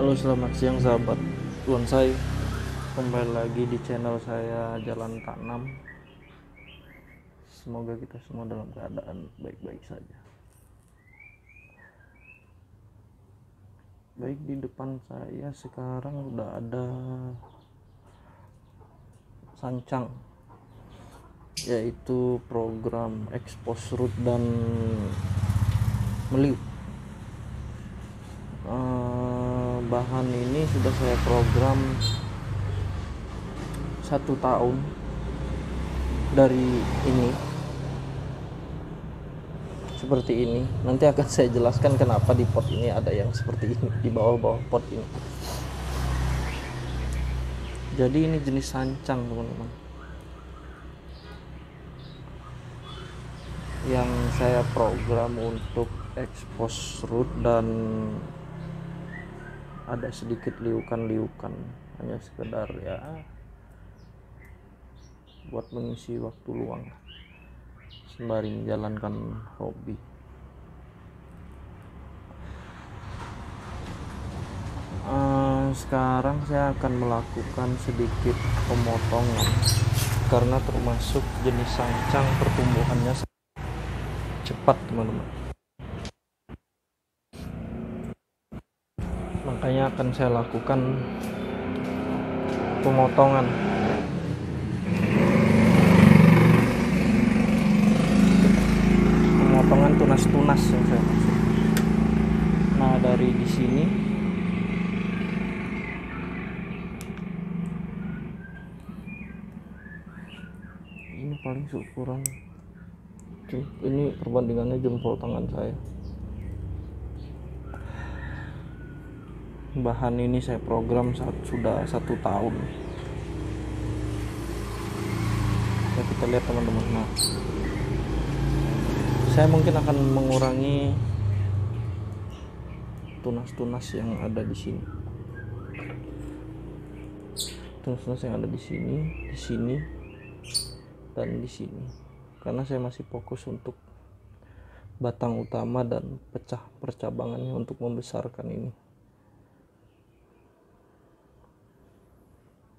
Halo, selamat siang sahabat bonsai. Kembali lagi di channel saya Jalan Tanam. Semoga kita semua dalam keadaan baik-baik saja. Baik, di depan saya sekarang udah ada sancang, yaitu program expose root dan meliuk. Bahan ini sudah saya program 1 tahun dari ini, seperti ini. Nanti akan saya jelaskan kenapa di pot ini ada yang seperti ini di bawah-bawah pot ini. Jadi ini jenis sancang, teman-teman, yang saya program untuk expose root dan ada sedikit liukan-liukan, hanya sekedar ya buat mengisi waktu luang sembari menjalankan hobi. Sekarang saya akan melakukan sedikit pemotongan karena termasuk jenis sancang pertumbuhannya cepat, teman-teman. Makanya akan saya lakukan pemotongan. Pemotongan tunas-tunas yang saya maksud. Nah, dari di sini ini paling seukuran ini, perbandingannya jempol tangan saya. Bahan ini saya program sudah 1 tahun. Ya, kita lihat, teman-teman. Nah, saya mungkin akan mengurangi tunas-tunas yang ada di sini. Tunas-tunas yang ada di sini, dan di sini. Karena saya masih fokus untuk batang utama dan pecah percabangannya untuk membesarkan ini.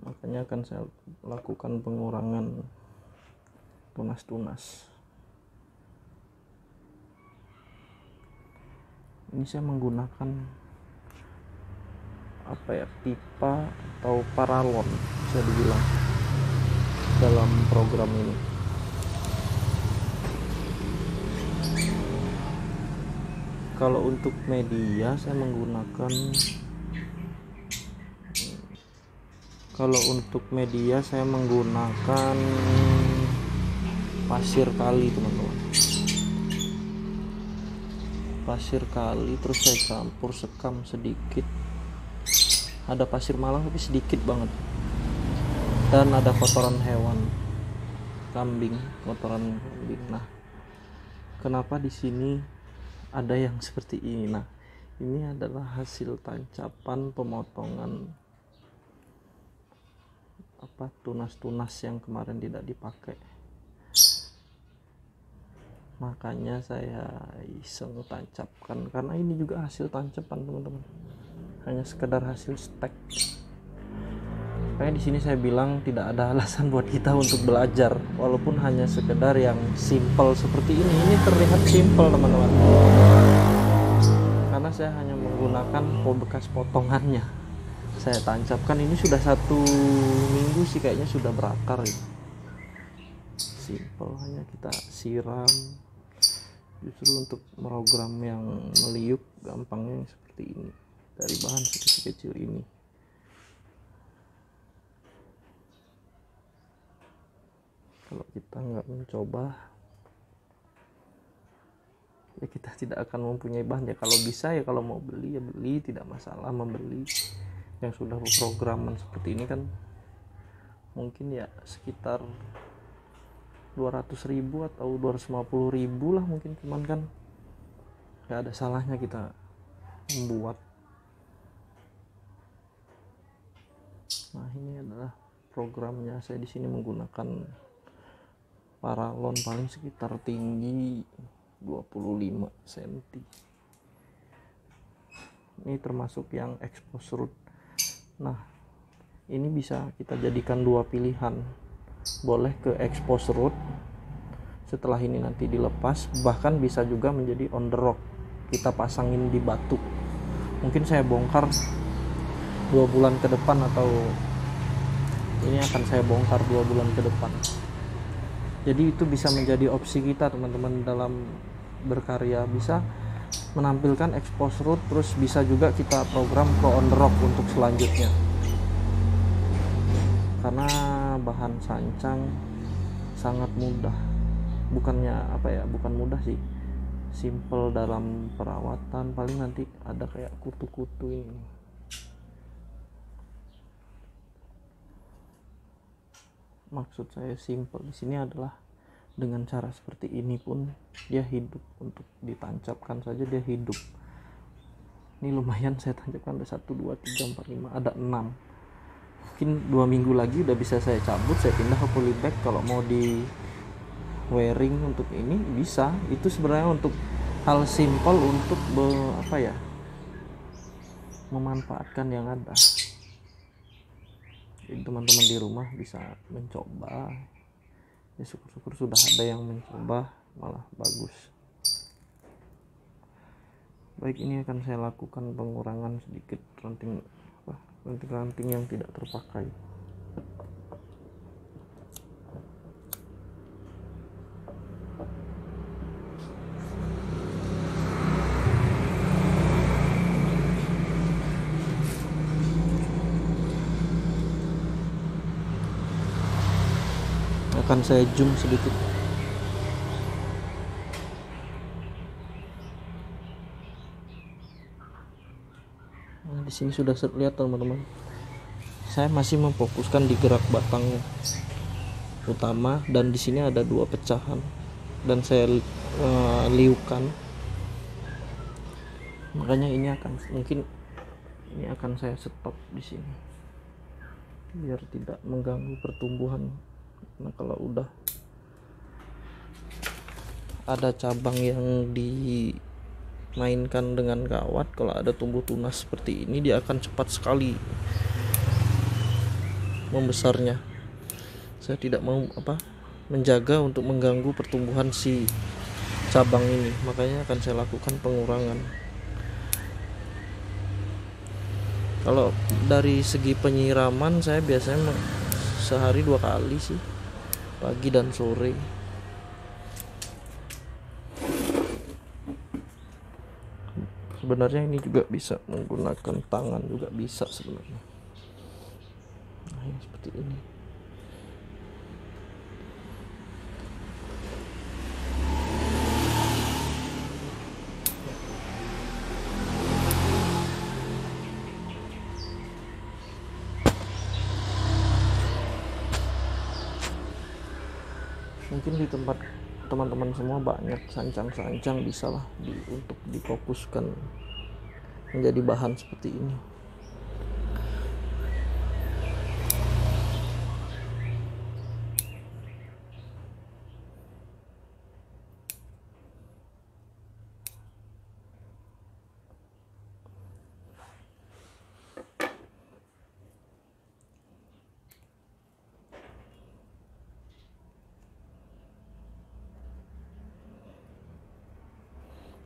Makanya akan saya lakukan pengurangan tunas-tunas. Ini saya menggunakan pipa atau paralon, bisa dibilang, dalam program ini. Kalau untuk media saya menggunakan pasir kali, teman-teman. Pasir kali, terus saya campur sekam sedikit. Ada pasir malang tapi sedikit banget. Dan ada kotoran hewan, kotoran kambing. Nah, kenapa di sini ada yang seperti ini? Nah, ini adalah hasil tancapan pemotongan tunas-tunas yang kemarin tidak dipakai. Makanya saya iseng tancapkan, karena ini juga hasil tancapan, teman-teman, hanya sekedar hasil stek. Kayak di sini saya bilang tidak ada alasan buat kita untuk belajar, walaupun hanya sekedar yang simple seperti ini. Ini terlihat simple, teman-teman, karena saya hanya menggunakan bekas potongannya. Saya tancapkan, ini sudah 1 minggu sih kayaknya sudah berakar ya. Simple, hanya kita siram. Justru untuk program yang meliuk gampangnya seperti ini, dari bahan sekecil ini. Kalau kita nggak mencoba, ya kita tidak akan mempunyai bahan. Ya kalau bisa, ya kalau mau beli ya beli, tidak masalah membeli yang sudah programan seperti ini kan. Mungkin ya sekitar 200.000 atau 250.000 lah mungkin, cuman kan nggak ada salahnya kita membuat. Nah, ini adalah programnya. Saya di sini menggunakan paralon paling sekitar tinggi 25 cm. Ini termasuk yang expose root. Nah, ini bisa kita jadikan dua pilihan. Boleh ke expose root, setelah ini nanti dilepas, bahkan bisa juga menjadi on the rock, kita pasangin di batu. Mungkin saya bongkar 2 bulan ke depan, atau ini akan saya bongkar 2 bulan ke depan. Jadi itu bisa menjadi opsi kita teman-teman dalam berkarya, bisa menampilkan expose root, terus bisa juga kita program pro on the rock untuk selanjutnya. Karena bahan sancang sangat mudah, bukannya bukan mudah sih, simple dalam perawatan. Paling nanti ada kayak kutu-kutu ini. Maksud saya simple di sini adalah dengan cara seperti ini pun dia hidup. Untuk ditancapkan saja dia hidup. Ini lumayan saya tancapkan, ada 1, 2, 3, 4, 5, ada 6. Mungkin 2 minggu lagi udah bisa saya cabut, saya pindah ke polybag. Kalau mau di wearing untuk ini bisa. Itu sebenarnya untuk hal simple untuk memanfaatkan yang ada. Jadi teman-teman di rumah bisa mencoba. Ya syukur-syukur sudah ada yang mencoba, malah bagus. Baik, ini akan saya lakukan pengurangan sedikit ranting-ranting yang tidak terpakai. Akan saya zoom sedikit. Nah, di sini sudah terlihat teman-teman. Saya masih memfokuskan di gerak batang utama, dan di sini ada 2 pecahan dan saya liukan. Makanya ini akan saya stop di sini biar tidak mengganggu pertumbuhan. Nah, kalau udah ada cabang yang dimainkan dengan kawat, kalau ada tumbuh tunas seperti ini, dia akan cepat sekali membesarnya. Saya tidak mau menjaga untuk mengganggu pertumbuhan si cabang ini, makanya akan saya lakukan pengurangan. Kalau dari segi penyiraman, saya biasanya sehari 2 kali sih, pagi dan sore. Sebenarnya ini juga bisa menggunakan tangan, juga bisa sebenarnya. Nah, ini seperti ini. Mungkin di tempat teman-teman semua banyak sancang-sancang, bisalah untuk difokuskan menjadi bahan seperti ini.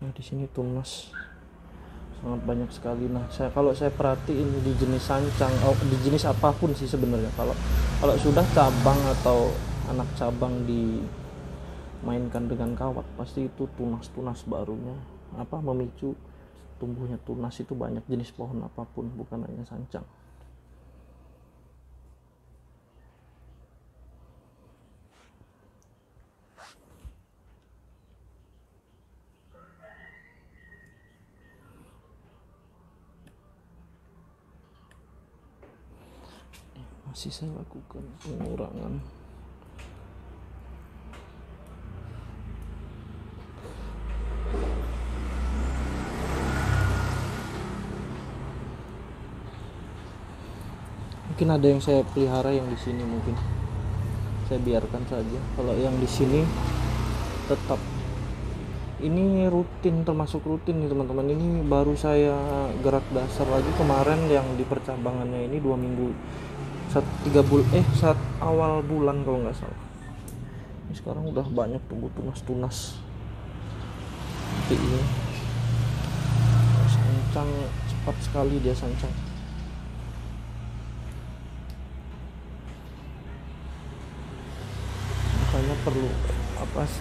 Nah, di sini tunas sangat banyak sekali. Nah, kalau saya perhatiin di jenis sancang, di jenis apapun sih sebenarnya, kalau sudah cabang atau anak cabang dimainkan dengan kawat, pasti itu tunas barunya memicu tumbuhnya tunas. Itu banyak jenis pohon apapun, bukan hanya sancang. Masih saya lakukan pengurangan. Mungkin ada yang saya pelihara yang di sini, mungkin saya biarkan saja. Kalau yang di sini tetap ini rutin, termasuk rutin nih teman-teman. Ini baru saya gerak dasar lagi kemarin yang di percabangannya ini 2 minggu, saat awal bulan kalau nggak salah. Ini sekarang udah banyak tumbuh tunas seperti ini. Sancang cepat sekali dia sancang. Makanya perlu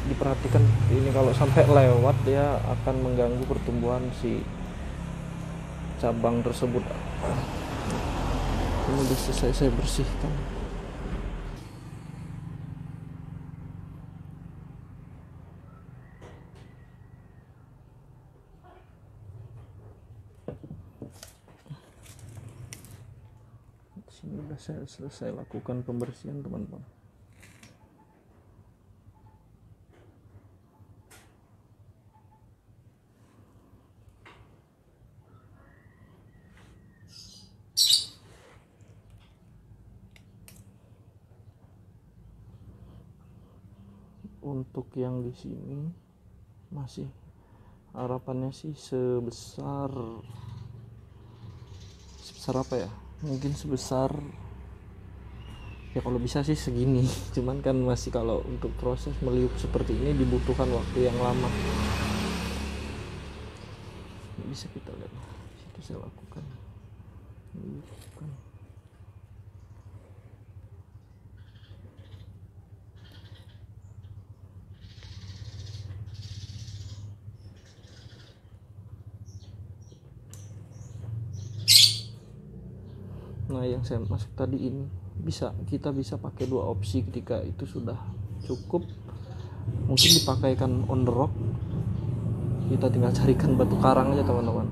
diperhatikan ini, kalau sampai lewat dia akan mengganggu pertumbuhan si cabang tersebut. Ini bisa saya bersihkan. Sini udah saya selesai lakukan pembersihan teman-teman. Untuk yang di sini masih harapannya sih sebesar apa ya, mungkin sebesar ya kalau bisa sih segini. Cuman kan masih, kalau untuk proses meliuk seperti ini dibutuhkan waktu yang lama. Bisa kita lihat situ saya lakukan meliukan. Nah, yang saya masuk tadi ini kita bisa pakai 2 opsi. Ketika itu sudah cukup, mungkin dipakaikan on the rock, kita tinggal carikan batu karang aja teman-teman,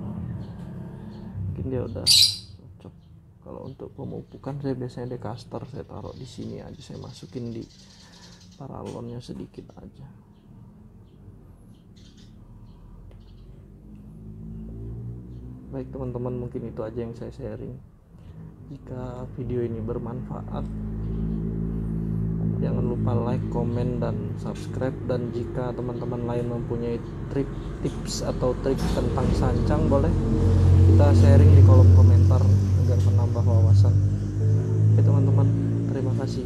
mungkin dia udah cocok. Kalau untuk pemupukan saya biasanya dekaster, saya taruh di sini aja, saya masukin di paralonnya sedikit aja. Baik teman-teman, mungkin itu aja yang saya sharing. Jika video ini bermanfaat, jangan lupa like, komen, dan subscribe. Dan jika teman-teman lain mempunyai tips atau trik tentang sancang, boleh kita sharing di kolom komentar agar menambah wawasan. Oke teman-teman, terima kasih.